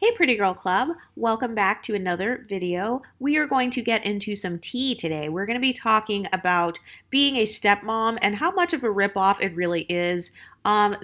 Hey Pretty Girl Club, welcome back to another video. We are going to get into some tea today. We're going to be talking about being a stepmom and how much of a ripoff it really is.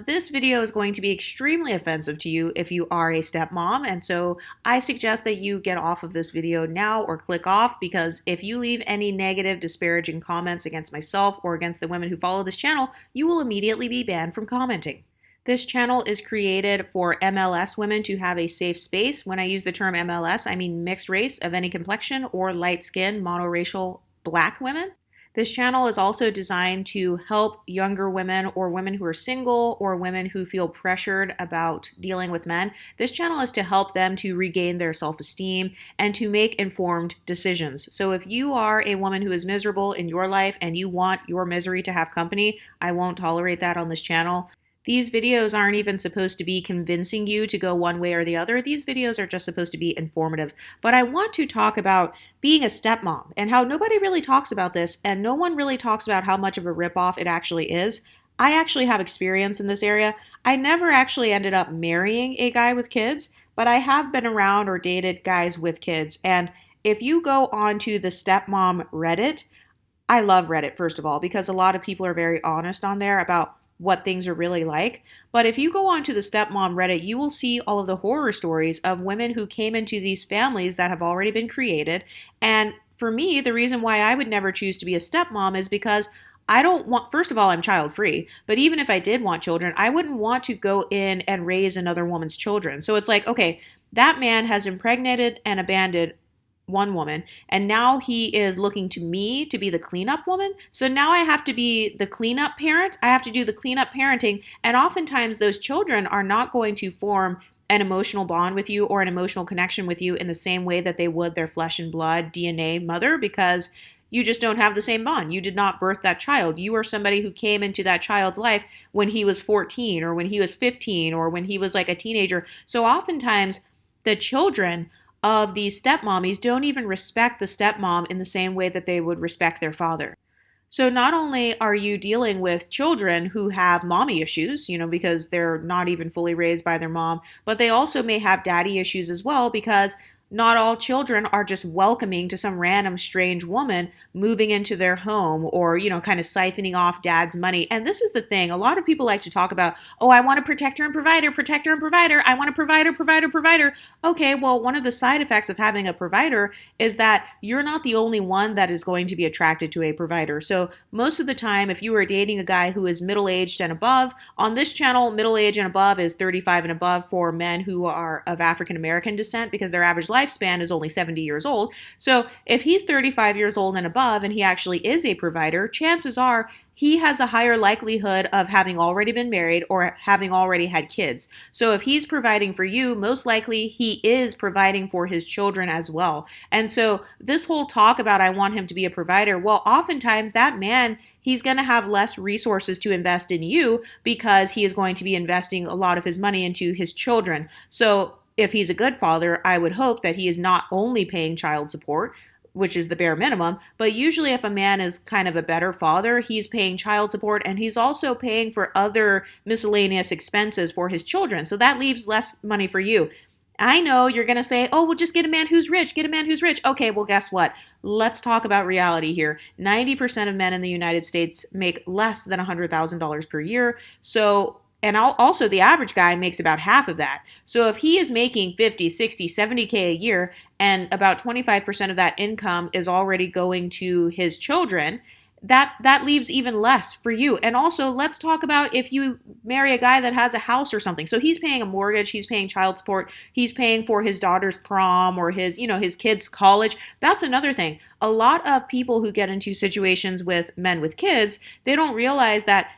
This video is going to be extremely offensive to you if you are a stepmom, and so I suggest that you get off of this video now or click off, because if you leave any negative, disparaging comments against myself or against the women who follow this channel, you will immediately be banned from commenting. This channel is created for MLS women to have a safe space. When I use the term MLS, I mean mixed race of any complexion or light skin, monoracial black women. This channel is also designed to help younger women or women who are single or women who feel pressured about dealing with men. This channel is to help them to regain their self-esteem and to make informed decisions. So if you are a woman who is miserable in your life and you want your misery to have company, I won't tolerate that on this channel. These videos aren't even supposed to be convincing you to go one way or the other. These videos are just supposed to be informative. But I want to talk about being a stepmom and how nobody really talks about this, and no one really talks about how much of a ripoff it actually is. I actually have experience in this area. I never actually ended up marrying a guy with kids, but I have been around or dated guys with kids. And if you go onto the stepmom Reddit, I love Reddit, first of all, because a lot of people are very honest on there about what things are really like. But if you go onto the stepmom Reddit, you will see all of the horror stories of women who came into these families that have already been created. And for me, the reason why I would never choose to be a stepmom is because I don't want, first of all, I'm child free, but even if I did want children, I wouldn't want to go in and raise another woman's children. So it's like, okay, that man has impregnated and abandoned one woman, and now he is looking to me to be the cleanup woman. So now I have to be the cleanup parent. I have to do the cleanup parenting, and oftentimes those children are not going to form an emotional bond with you or an emotional connection with you in the same way that they would their flesh and blood DNA mother, because you just don't have the same bond. You did not birth that child. You are somebody who came into that child's life when he was 14 or when he was 15 or when he was like a teenager. So oftentimes the children of these stepmommies don't even respect the stepmom in the same way that they would respect their father. So not only are you dealing with children who have mommy issues, because they're not even fully raised by their mom, but they also may have daddy issues as well, because not all children are just welcoming to some random strange woman moving into their home or, kind of siphoning off dad's money. And this is the thing. A lot of people like to talk about, oh, I want a protector and provider, protector and provider. I want a provider, provider, provider. Okay, well, one of the side effects of having a provider is that you're not the only one that is going to be attracted to a provider. So most of the time, if you are dating a guy who is middle-aged and above, on this channel, middle-aged and above is 35 and above for men who are of African-American descent, because their average lifespan is only 70 years old. So if he's 35 years old and above and he actually is a provider, chances are he has a higher likelihood of having already been married or having already had kids. So if he's providing for you, most likely he is providing for his children as well. And so this whole talk about I want him to be a provider, well, oftentimes that man, he's going to have less resources to invest in you because he is going to be investing a lot of his money into his children. So if he's a good father, I would hope that he is not only paying child support, which is the bare minimum, but usually if a man is kind of a better father, he's paying child support and he's also paying for other miscellaneous expenses for his children. So that leaves less money for you. I know you're going to say, oh, well, just get a man who's rich, get a man who's rich. Okay, well, guess what? Let's talk about reality here. 90% of men in the United States make less than $100,000 per year. And also the average guy makes about half of that. So if he is making 50, 60, 70K a year and about 25% of that income is already going to his children, that leaves even less for you. And also let's talk about if you marry a guy that has a house or something. So he's paying a mortgage, he's paying child support, he's paying for his daughter's prom or his kids' college. That's another thing. A lot of people who get into situations with men with kids, they don't realize that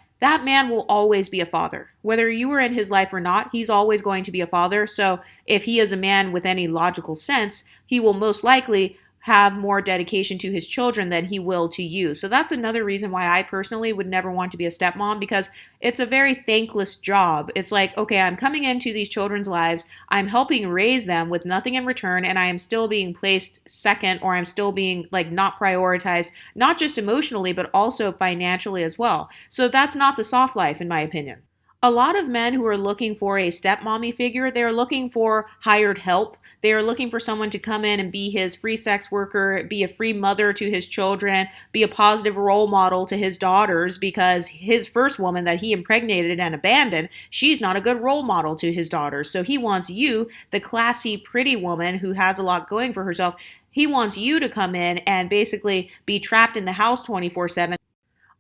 man will always be a father. Whether you were in his life or not, he's always going to be a father. So if he is a man with any logical sense, he will most likely have more dedication to his children than he will to you. So that's another reason why I personally would never want to be a stepmom, because it's a very thankless job. It's like, okay, I'm coming into these children's lives, I'm helping raise them with nothing in return, and I am still being placed second, or I'm still being not prioritized, not just emotionally, but also financially as well. So that's not the soft life, in my opinion. A lot of men who are looking for a stepmommy figure, they're looking for hired help. They are looking for someone to come in and be his free sex worker, be a free mother to his children, be a positive role model to his daughters, because his first woman that he impregnated and abandoned, she's not a good role model to his daughters. So he wants you, the classy, pretty woman who has a lot going for herself, he wants you to come in and basically be trapped in the house 24/7,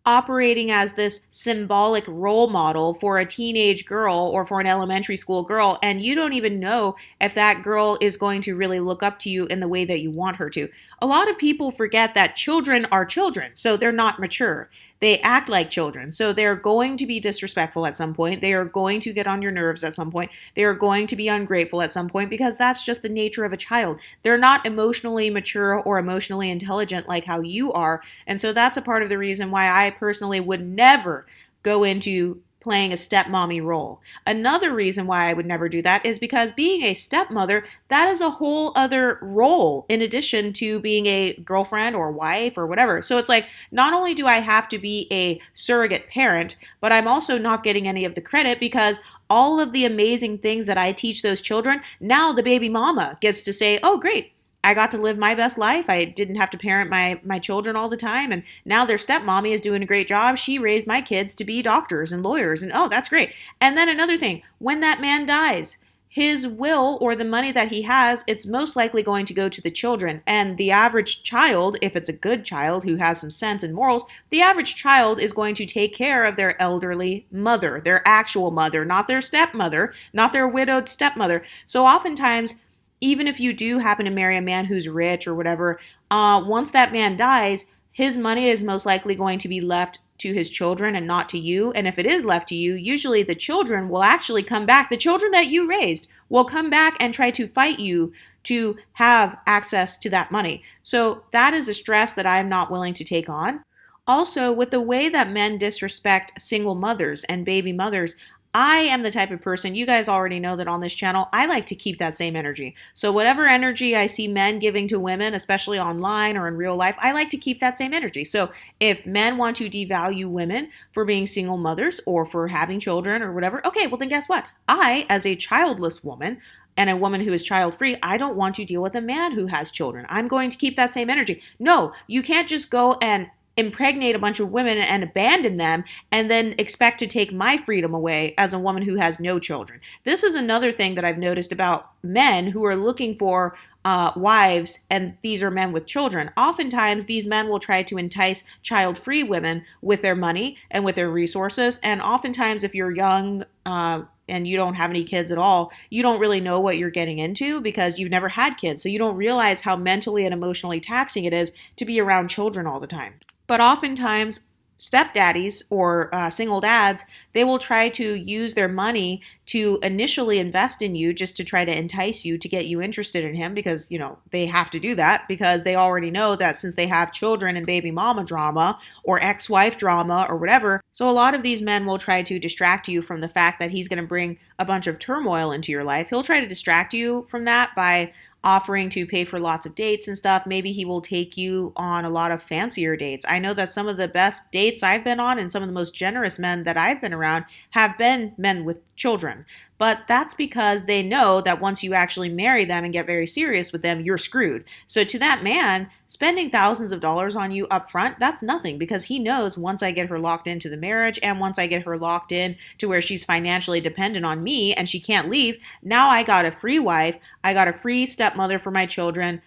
operating as this symbolic role model for a teenage girl or for an elementary school girl, and you don't even know if that girl is going to really look up to you in the way that you want her to. A lot of people forget that children are children, so they're not mature. They act like children, so they're going to be disrespectful at some point. They are going to get on your nerves at some point. They are going to be ungrateful at some point, because that's just the nature of a child. They're not emotionally mature or emotionally intelligent like how you are. And so that's a part of the reason why I personally would never go into playing a stepmommy role. Another reason why I would never do that is because being a stepmother, that is a whole other role in addition to being a girlfriend or wife or whatever. So it's like, not only do I have to be a surrogate parent, but I'm also not getting any of the credit, because all of the amazing things that I teach those children, now the baby mama gets to say, oh, great, I got to live my best life. I didn't have to parent my children all the time. And now their stepmommy is doing a great job. She raised my kids to be doctors and lawyers. And oh, that's great. And then another thing, when that man dies, his will or the money that he has, it's most likely going to go to the children. And the average child, if it's a good child who has some sense and morals, the average child is going to take care of their elderly mother, their actual mother, not their stepmother, not their widowed stepmother. So oftentimes, even if you do happen to marry a man who's rich or whatever, once that man dies, his money is most likely going to be left to his children and not to you. And if it is left to you, usually the children will actually come back. The children that you raised will come back and try to fight you to have access to that money. So that is a stress that I'm not willing to take on. Also, with the way that men disrespect single mothers and baby mothers, I am the type of person, you guys already know that on this channel, I like to keep that same energy. So whatever energy I see men giving to women, especially online or in real life, I like to keep that same energy. So if men want to devalue women for being single mothers or for having children or whatever, okay, well then guess what? I, as a childless woman, and a woman who is child-free, I don't want to deal with a man who has children. I'm going to keep that same energy. No, you can't just go and impregnate a bunch of women and abandon them and then expect to take my freedom away as a woman who has no children. This is another thing that I've noticed about men who are looking for wives, and these are men with children. Oftentimes, these men will try to entice child-free women with their money and with their resources. And oftentimes, if you're young and you don't have any kids at all, you don't really know what you're getting into because you've never had kids. So you don't realize how mentally and emotionally taxing it is to be around children all the time. But oftentimes, stepdaddies or single dads, they will try to use their money to initially invest in you just to try to entice you to get you interested in him, because, you know, they have to do that because they already know that since they have children and baby mama drama or ex-wife drama or whatever. So a lot of these men will try to distract you from the fact that he's going to bring a bunch of turmoil into your life. He'll try to distract you from that by offering to pay for lots of dates and stuff. Maybe he will take you on a lot of fancier dates. I know that some of the best dates I've been on and some of the most generous men that I've been around have been men with children. But that's because they know that once you actually marry them and get very serious with them, you're screwed. So to that man, spending thousands of dollars on you up front, that's nothing, because he knows once I get her locked into the marriage and once I get her locked in to where she's financially dependent on me and she can't leave, now I got a free wife, I got a free stepmother for my children.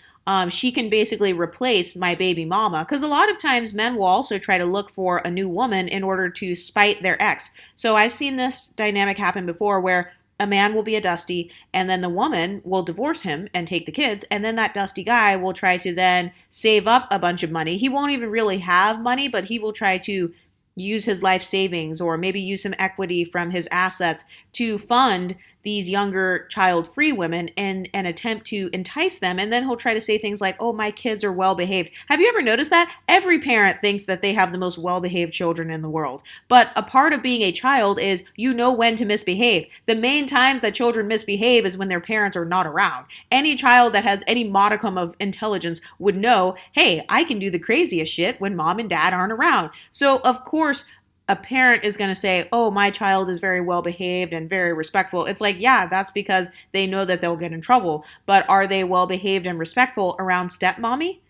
She can basically replace my baby mama, because a lot of times men will also try to look for a new woman in order to spite their ex. So I've seen this dynamic happen before where a man will be a dusty and then the woman will divorce him and take the kids, and then that dusty guy will try to then save up a bunch of money. He won't even really have money, but he will try to use his life savings or maybe use some equity from his assets to fund these younger child-free women in an attempt to entice them. And then he'll try to say things like, oh, my kids are well-behaved. Have you ever noticed that? Every parent thinks that they have the most well-behaved children in the world. But a part of being a child is you know when to misbehave. The main times that children misbehave is when their parents are not around. Any child that has any modicum of intelligence would know, hey, I can do the craziest shit when mom and dad aren't around. So, of course, a parent is going to say, oh, my child is very well behaved and very respectful. It's like, yeah, that's because they know that they'll get in trouble. But are they well behaved and respectful around stepmommy?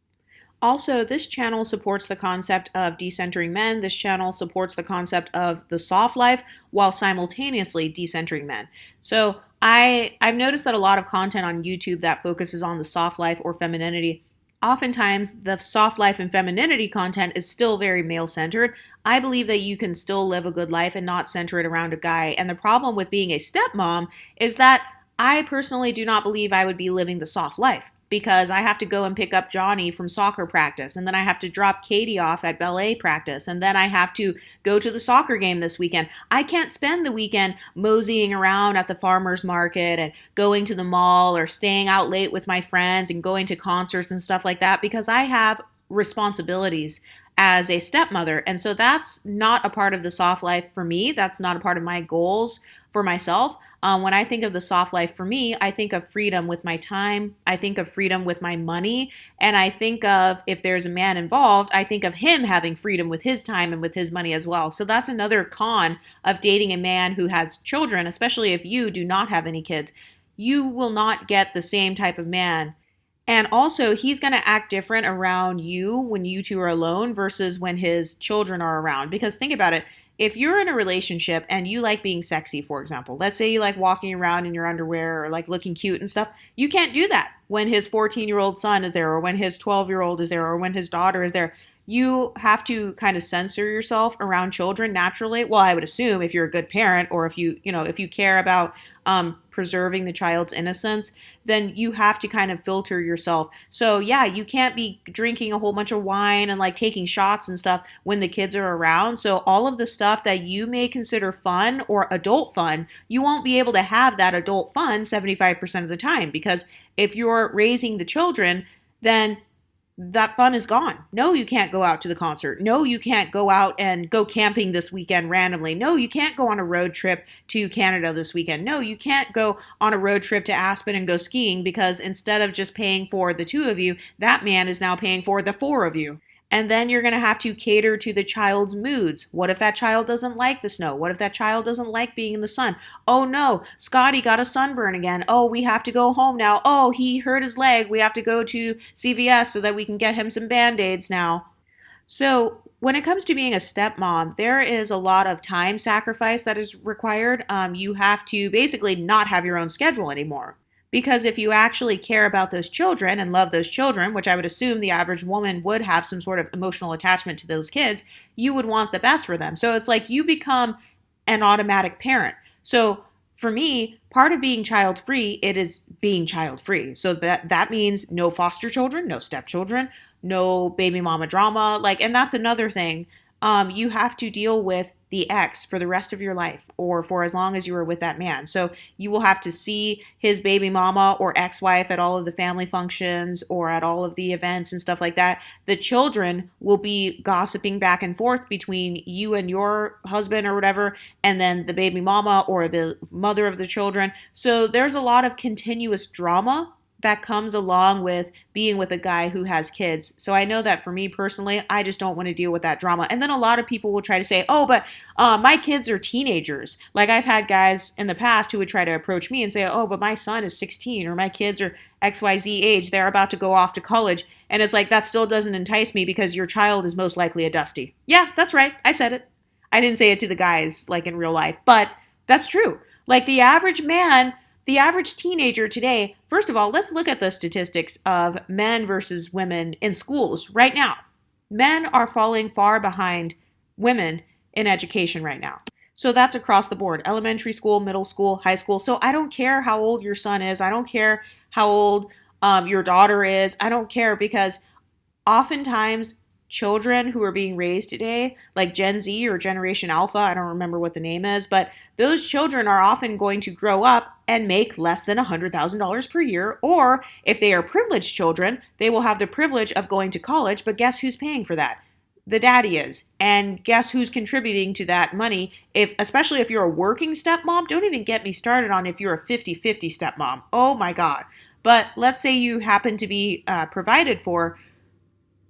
Also, this channel supports the concept of decentering men. This channel supports the concept of the soft life while simultaneously decentering men. So I've noticed that a lot of content on YouTube that focuses on the soft life or femininity, oftentimes the soft life and femininity content is still very male centered. I believe that you can still live a good life and not center it around a guy. And the problem with being a stepmom is that I personally do not believe I would be living the soft life because I have to go and pick up Johnny from soccer practice, and then I have to drop Katie off at ballet practice, and then I have to go to the soccer game this weekend. I can't spend the weekend moseying around at the farmer's market and going to the mall or staying out late with my friends and going to concerts and stuff like that because I have responsibilities as a stepmother. And so that's not a part of the soft life for me. That's not a part of my goals for myself. When I think of the soft life for me, I think of freedom with my time. I think of freedom with my money. And I think of, if there's a man involved, I think of him having freedom with his time and with his money as well. So that's another con of dating a man who has children, especially if you do not have any kids. You will not get the same type of man. And also, he's going to act different around you when you two are alone versus when his children are around. Because think about it. If you're in a relationship and you like being sexy, for example, let's say you like walking around in your underwear or like looking cute and stuff, you can't do that when his 14-year-old son is there or when his 12-year-old is there or when his daughter is there. You have to kind of censor yourself around children naturally. Well, I would assume if you're a good parent or if if you care about preserving the child's innocence, then you have to kind of filter yourself. So yeah, you can't be drinking a whole bunch of wine and like taking shots and stuff when the kids are around. So all of the stuff that you may consider fun or adult fun, you won't be able to have that adult fun 75% of the time because if you're raising the children, then that fun is gone. No, you can't go out to the concert. No, you can't go out and go camping this weekend randomly. No, you can't go on a road trip to Canada this weekend. No, you can't go on a road trip to Aspen and go skiing because instead of just paying for the two of you, that man is now paying for the four of you. And then you're going to have to cater to the child's moods. What if that child doesn't like the snow? What if that child doesn't like being in the sun? Oh no, Scotty got a sunburn again. Oh, we have to go home now. Oh, he hurt his leg. We have to go to CVS so that we can get him some Band-Aids now. So when it comes to being a stepmom, there is a lot of time sacrifice that is required. You have to basically not have your own schedule anymore. Because if you actually care about those children and love those children, which I would assume the average woman would have some sort of emotional attachment to those kids, you would want the best for them. So it's like you become an automatic parent. So for me, part of being child free, it is being child free. So that means no foster children, no stepchildren, no baby mama drama. And that's another thing. You have to deal with the ex for the rest of your life or for as long as you are with that man. So you will have to see his baby mama or ex-wife at all of the family functions or at all of the events and stuff like that. The children will be gossiping back and forth between you and your husband or whatever, and then the baby mama or the mother of the children. So there's a lot of continuous drama that comes along with being with a guy who has kids. So I know that for me personally, I just don't want to deal with that drama. And then a lot of people will try to say, oh, but my kids are teenagers. Like I've had guys in the past who would try to approach me and say, oh, but my son is 16 or my kids are XYZ age. They're about to go off to college. And it's like, that still doesn't entice me because your child is most likely a Dusty. Yeah, that's right. I said it. I didn't say it to the guys like in real life, but that's true. Like the average man, the average teenager today, first of all, let's look at the statistics of men versus women in schools right now. Men are falling far behind women in education right now. So that's across the board, elementary school, middle school, high school. So I don't care how old your son is. I don't care how old your daughter is. I don't care because oftentimes children who are being raised today, like Gen Z or Generation Alpha, I don't remember what the name is, but those children are often going to grow up and make less than $100,000 per year. Or if they are privileged children, they will have the privilege of going to college, but guess who's paying for that? The daddy is. And guess who's contributing to that money? Especially if you're a working stepmom, don't even get me started on if you're a 50-50 stepmom. Oh my God. But let's say you happen to be provided for.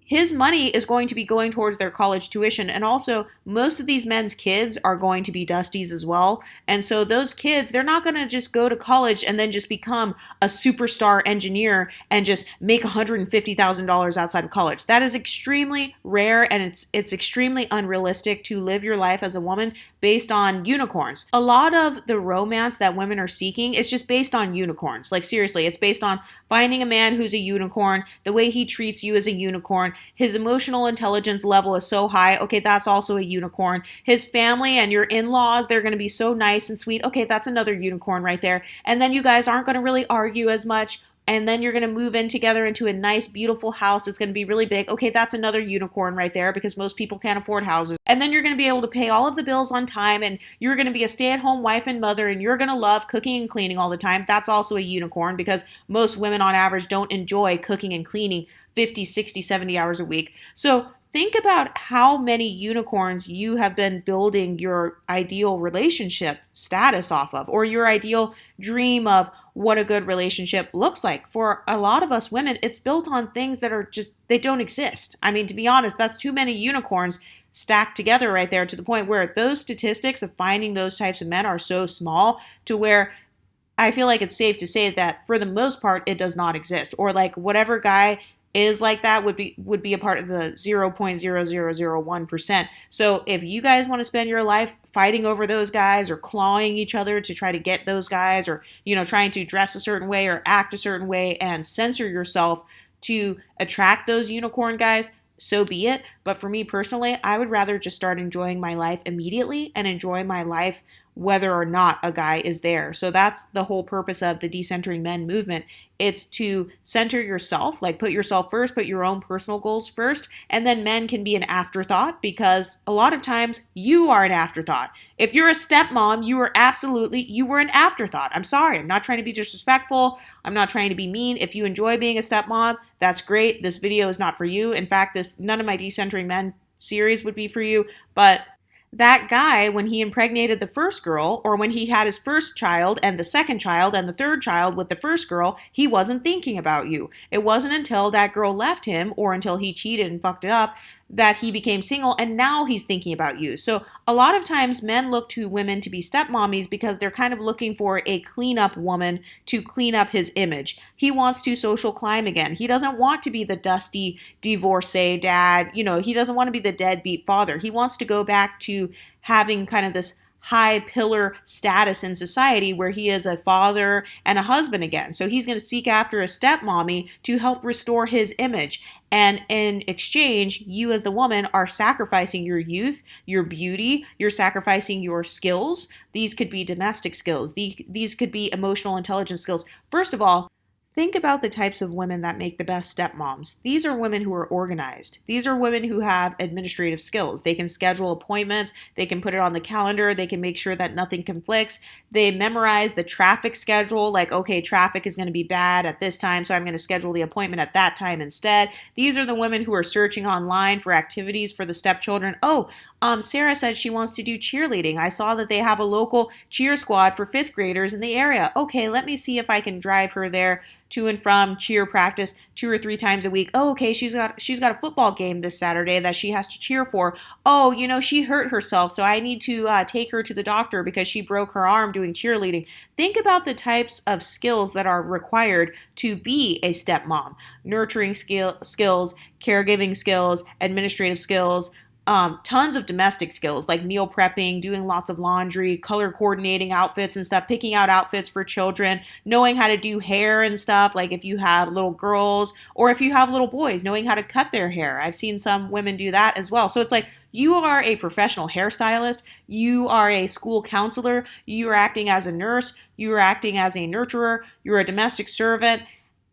his money is going to be going towards their college tuition. And also, most of these men's kids are going to be Dusties as well. And so, those kids, they're not going to just go to college and then just become a superstar engineer and just make $150,000 outside of college. That is extremely rare, and it's extremely unrealistic to live your life as a woman based on unicorns. A lot of the romance that women are seeking is just based on unicorns. Like, seriously, it's based on finding a man who's a unicorn, the way he treats you as a unicorn. His emotional intelligence level is so high. Okay, that's also a unicorn. His family and your in-laws, they're going to be so nice and sweet. Okay, that's another unicorn right there. And then you guys aren't going to really argue as much. And then you're going to move in together into a nice, beautiful house. It's going to be really big. Okay, that's another unicorn right there because most people can't afford houses. And then you're going to be able to pay all of the bills on time, and you're going to be a stay-at-home wife and mother, and you're going to love cooking and cleaning all the time. That's also a unicorn because most women on average don't enjoy cooking and cleaning 50, 60, 70 hours a week. So think about how many unicorns you have been building your ideal relationship status off of, or your ideal dream of what a good relationship looks like. For a lot of us women, it's built on things that are just, they don't exist. I mean, to be honest, that's too many unicorns stacked together right there, to the point where those statistics of finding those types of men are so small to where I feel like it's safe to say that for the most part, it does not exist. Or like whatever guy is like that would be a part of the 0.0001%. So if you guys want to spend your life fighting over those guys or clawing each other to try to get those guys, or trying to dress a certain way or act a certain way and censor yourself to attract those unicorn guys, so be it. But for me personally, I would rather just start enjoying my life immediately and enjoy my life whether or not a guy is there. So that's the whole purpose of the decentering men movement. It's to center yourself, like put yourself first, put your own personal goals first, and then men can be an afterthought, because a lot of times you are an afterthought. If you're a stepmom, you were an afterthought. I'm sorry. I'm not trying to be disrespectful. I'm not trying to be mean. If you enjoy being a stepmom, that's great. This video is not for you. In fact, none of my decentering men series would be for you, but that guy, when he impregnated the first girl, or when he had his first child and the second child and the third child with the first girl, he wasn't thinking about you. It wasn't until that girl left him, or until he cheated and fucked it up, that he became single, and now he's thinking about you. So a lot of times men look to women to be stepmommies because they're kind of looking for a cleanup woman to clean up his image. He wants to social climb again. He doesn't want to be the dusty divorcee dad. He doesn't want to be the deadbeat father. He wants to go back to having kind of this high pillar status in society where he is a father and a husband again. So he's going to seek after a stepmommy to help restore his image. And in exchange, you as the woman are sacrificing your youth, your beauty, you're sacrificing your skills. These could be domestic skills. These could be emotional intelligence skills. First of all, think about the types of women that make the best stepmoms. These are women who are organized. These are women who have administrative skills. They can schedule appointments. They can put it on the calendar. They can make sure that nothing conflicts. They memorize the traffic schedule. Like, okay, traffic is going to be bad at this time, so I'm going to schedule the appointment at that time instead. These are the women who are searching online for activities for the stepchildren. Oh, Sarah said she wants to do cheerleading. I saw that they have a local cheer squad for fifth graders in the area. Okay, let me see if I can drive her there to and from cheer practice 2 or 3 times a week. Oh, okay, she's got a football game this Saturday that she has to cheer for. Oh, she hurt herself, so I need to take her to the doctor because she broke her arm doing cheerleading. Think about the types of skills that are required to be a stepmom. Nurturing skills, caregiving skills, administrative skills, tons of domestic skills like meal prepping, doing lots of laundry, color coordinating outfits and stuff, picking out outfits for children, knowing how to do hair and stuff, like if you have little girls or if you have little boys, knowing how to cut their hair. I've seen some women do that as well. So it's like you are a professional hairstylist, you are a school counselor, you are acting as a nurse, you are acting as a nurturer, you're a domestic servant,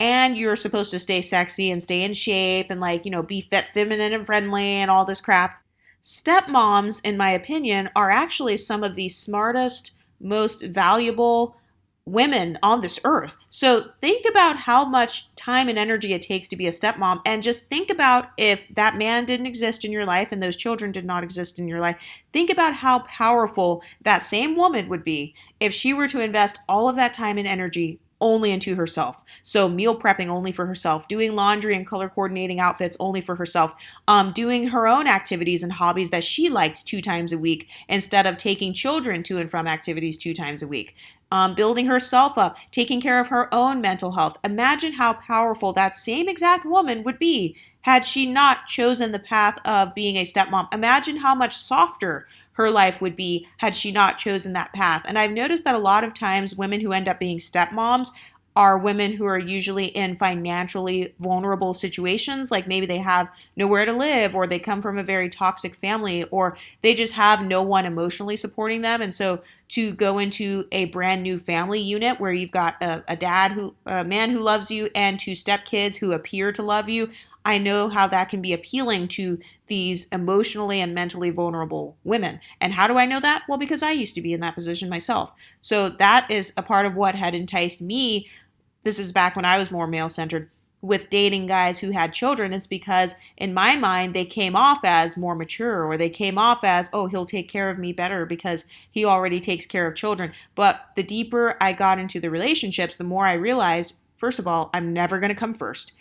and you're supposed to stay sexy and stay in shape and be fit, feminine, and friendly and all this crap. Stepmoms, in my opinion, are actually some of the smartest, most valuable women on this earth. So think about how much time and energy it takes to be a stepmom, and just think about if that man didn't exist in your life and those children did not exist in your life. Think about how powerful that same woman would be if she were to invest all of that time and energy only into herself. So meal prepping only for herself, doing laundry and color coordinating outfits only for herself, doing her own activities and hobbies that she likes 2 times a week instead of taking children to and from activities 2 times a week. Building herself up, taking care of her own mental health. Imagine how powerful that same exact woman would be had she not chosen the path of being a stepmom. Imagine how much softer her life would be had she not chosen that path. And I've noticed that a lot of times women who end up being stepmoms are women who are usually in financially vulnerable situations, like maybe they have nowhere to live, or they come from a very toxic family, or they just have no one emotionally supporting them. And so to go into a brand new family unit where you've got a man who loves you, and 2 stepkids who appear to love you, I know how that can be appealing to these emotionally and mentally vulnerable women. And how do I know that? Well, because I used to be in that position myself. So that is a part of what had enticed me. This is back when I was more male centered with dating guys who had children. It's because in my mind, they came off as more mature, or they came off as, oh, he'll take care of me better because he already takes care of children. But the deeper I got into the relationships, the more I realized, first of all, I'm never going to come first.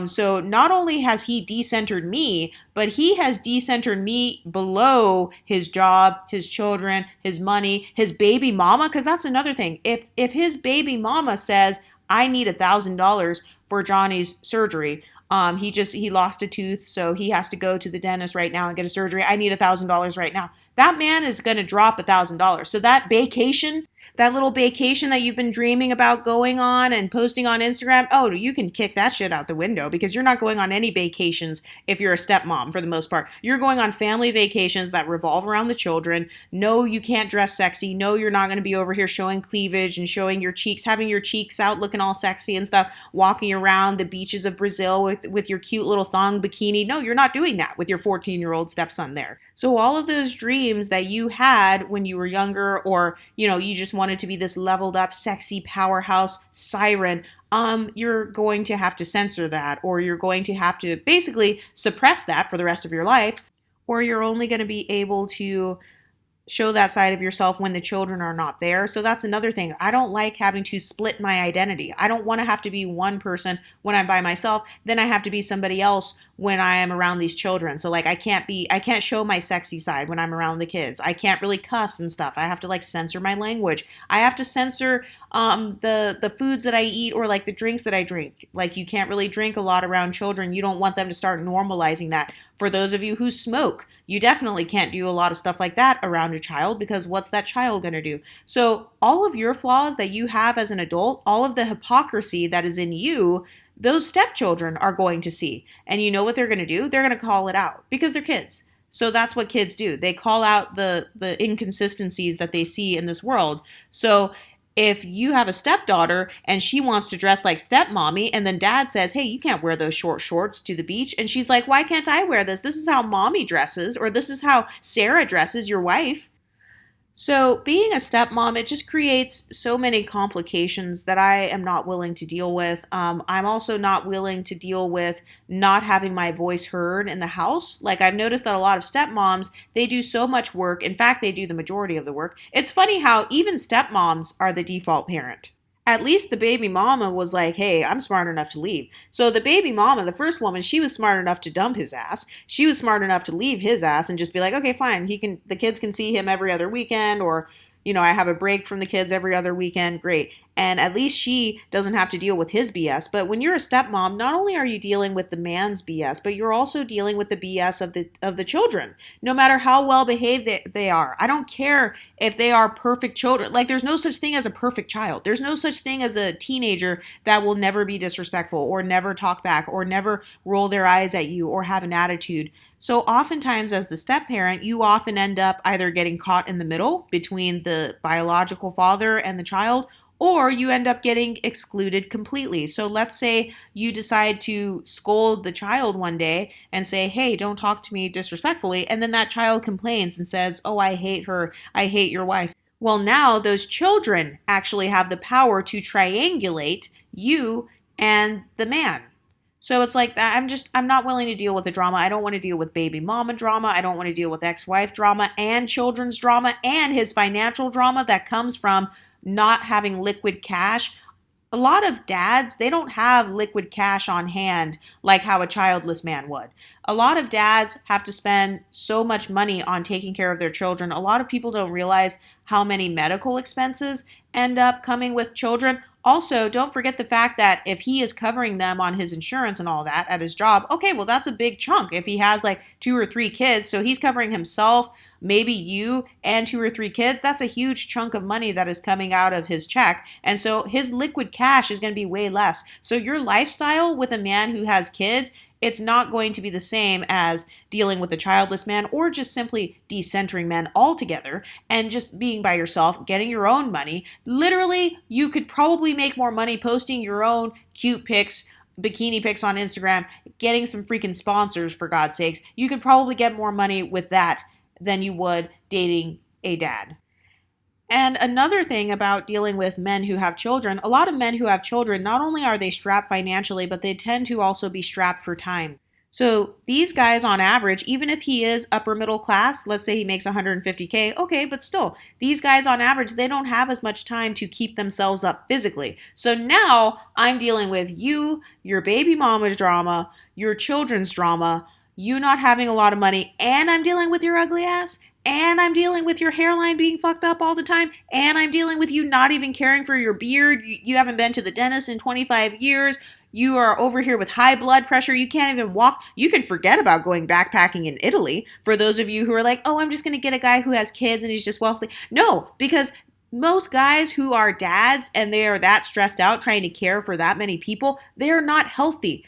So not only has he decentered me, but he has decentered me below his job, his children, his money, his baby mama. Because that's another thing. If his baby mama says, I need $1,000 for Johnny's surgery, he lost a tooth, so he has to go to the dentist right now and get a surgery. I need $1,000 right now. That man is going to drop $1,000. So that little vacation that you've been dreaming about going on and posting on Instagram, oh, you can kick that shit out the window, because you're not going on any vacations if you're a stepmom for the most part. You're going on family vacations that revolve around the children. No, you can't dress sexy. No, you're not going to be over here showing cleavage and showing your cheeks, having your cheeks out looking all sexy and stuff, walking around the beaches of Brazil with your cute little thong bikini. No, you're not doing that with your 14-year-old stepson there. So all of those dreams that you had when you were younger, or, you just wanted to be this leveled up, sexy powerhouse siren, you're going to have to censor that, or you're going to have to basically suppress that for the rest of your life, or you're only going to be able to show that side of yourself when the children are not there. So that's another thing. I don't like having to split my identity. I don't want to have to be one person when I'm by myself. Then I have to be somebody else when I am around these children. So like I can't show my sexy side when I'm around the kids. I can't really cuss and stuff. I have to like censor my language. I have to censor the foods that I eat, or like the drinks that I drink. Like you can't really drink a lot around children. You don't want them to start normalizing that. For those of you who smoke, you definitely can't do a lot of stuff like that around a child, because what's that child going to do? So all of your flaws that you have as an adult, all of the hypocrisy that is in you, those stepchildren are going to see. And you know what they're going to do? They're going to call it out, because they're kids. So that's what kids do. They call out the inconsistencies that they see in this world. So if you have a stepdaughter and she wants to dress like stepmommy, and then dad says, hey, you can't wear those short shorts to the beach, and she's like, why can't I wear this? This is how mommy dresses, or this is how Sarah dresses, your wife. So being a stepmom, it just creates so many complications that I am not willing to deal with. I'm also not willing to deal with not having my voice heard in the house. Like I've noticed that a lot of stepmoms, they do so much work. In fact, they do the majority of the work. It's funny how even stepmoms are the default parent. At least the baby mama was like, hey, I'm smart enough to leave. So the baby mama, the first woman, she was smart enough to dump his ass. She was smart enough to leave his ass and just be like, okay, fine. The kids can see him every other weekend, or, I have a break from the kids every other weekend. Great. And at least she doesn't have to deal with his BS. But when you're a stepmom, not only are you dealing with the man's BS, but you're also dealing with the BS of the children. No matter how well behaved they are. I don't care if they are perfect children. Like there's no such thing as a perfect child. There's no such thing as a teenager that will never be disrespectful, or never talk back, or never roll their eyes at you, or have an attitude. So oftentimes as the step-parent, you often end up either getting caught in the middle between the biological father and the child, or you end up getting excluded completely. So let's say you decide to scold the child one day and say, hey, don't talk to me disrespectfully. And then that child complains and says, oh, I hate her. I hate your wife. Well, now those children actually have the power to triangulate you and the man. So it's like that. I'm not willing to deal with the drama. I don't want to deal with baby mama drama. I don't want to deal with ex-wife drama and children's drama and his financial drama that comes from not having liquid cash A lot of dads, they don't have liquid cash on hand like how a childless man would. A lot of dads have to spend so much money on taking care of their children. A lot of people don't realize how many medical expenses end up coming with children. Also, don't forget the fact that if he is covering them on his insurance and all that at his job, okay, well, that's a big chunk. If he has like 2 or 3 kids, so he's covering himself, maybe you, and 2 or 3 kids, that's a huge chunk of money that is coming out of his check. And so his liquid cash is going to be way less. So your lifestyle with a man who has kids, it's not going to be the same as dealing with a childless man or just simply decentering men altogether and just being by yourself, getting your own money. Literally, you could probably make more money posting your own cute pics, bikini pics on Instagram, getting some freaking sponsors, for God's sakes. You could probably get more money with that than you would dating a dad. And another thing about dealing with men who have children, a lot of men who have children, not only are they strapped financially, but they tend to also be strapped for time. So these guys on average, even if he is upper middle class, let's say he makes 150K, okay, but still, these guys on average, they don't have as much time to keep themselves up physically. So now I'm dealing with you, your baby mama drama, your children's drama, you not having a lot of money, and I'm dealing with your ugly ass. And I'm dealing with your hairline being fucked up all the time. And I'm dealing with you not even caring for your beard. You haven't been to the dentist in 25 years. You are over here with high blood pressure. You can't even walk. You can forget about going backpacking in Italy. For those of you who are like, oh, I'm just going to get a guy who has kids and he's just wealthy. No, because most guys who are dads and they are that stressed out trying to care for that many people, they are not healthy.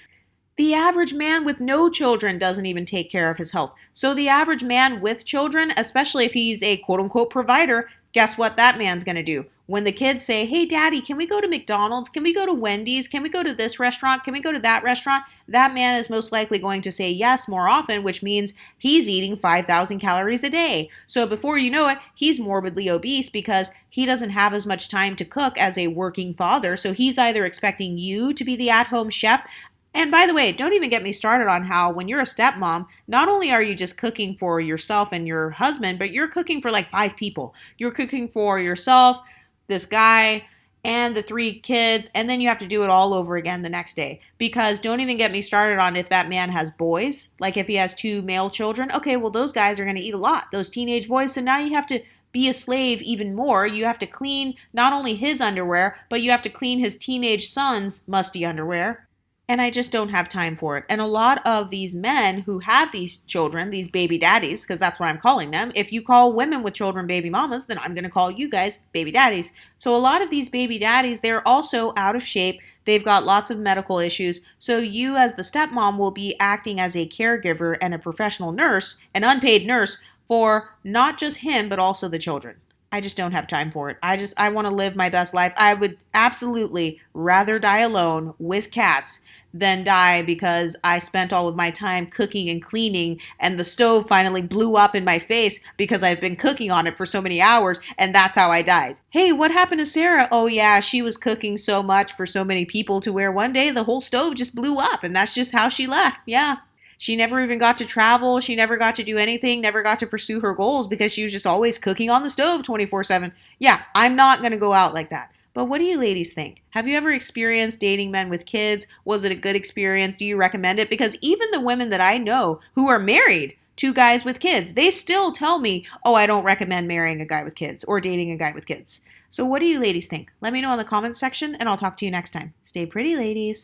The average man with no children doesn't even take care of his health. So the average man with children, especially if he's a quote unquote provider, guess what that man's going to do? When the kids say, hey, daddy, can we go to McDonald's? Can we go to Wendy's? Can we go to this restaurant? Can we go to that restaurant? That man is most likely going to say yes more often, which means he's eating 5,000 calories a day. So before you know it, he's morbidly obese because he doesn't have as much time to cook as a working father. So he's either expecting you to be the at-home chef. And by the way, don't even get me started on how when you're a stepmom, not only are you just cooking for yourself and your husband, but you're cooking for like 5 people. You're cooking for yourself, this guy, and the 3 kids, and then you have to do it all over again the next day. Because don't even get me started on if that man has boys, like if he has 2 male children. Okay, well, those guys are going to eat a lot, those teenage boys. So now you have to be a slave even more. You have to clean not only his underwear, but you have to clean his teenage son's musty underwear. And I just don't have time for it. And a lot of these men who have these children, these baby daddies, because that's what I'm calling them. If you call women with children baby mamas, then I'm going to call you guys baby daddies. So a lot of these baby daddies, they're also out of shape. They've got lots of medical issues. So you as the stepmom will be acting as a caregiver and a professional nurse, an unpaid nurse, for not just him, but also the children. I just don't have time for it. I want to live my best life. I would absolutely rather die alone with cats than die because I spent all of my time cooking and cleaning and the stove finally blew up in my face because I've been cooking on it for so many hours and that's how I died. Hey, what happened to Sarah? Oh yeah, she was cooking so much for so many people to where one day the whole stove just blew up and that's just how she left. Yeah. She never even got to travel. She never got to do anything, never got to pursue her goals because she was just always cooking on the stove 24/7. Yeah, I'm not going to go out like that. But what do you ladies think? Have you ever experienced dating men with kids? Was it a good experience? Do you recommend it? Because even the women that I know who are married to guys with kids, they still tell me, oh, I don't recommend marrying a guy with kids or dating a guy with kids. So what do you ladies think? Let me know in the comments section and I'll talk to you next time. Stay pretty, ladies.